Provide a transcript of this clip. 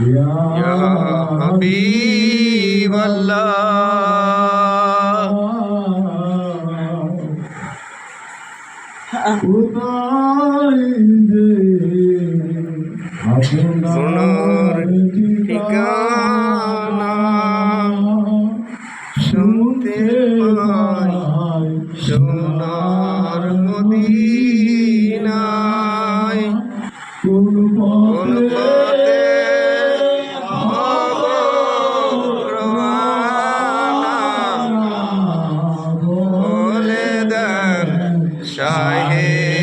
ইয়া হাবিবাল্লাহ আপনার ঠিকানা শুনতে পাই সোনার মদিনায় কোন পথে বলে দেন শাহে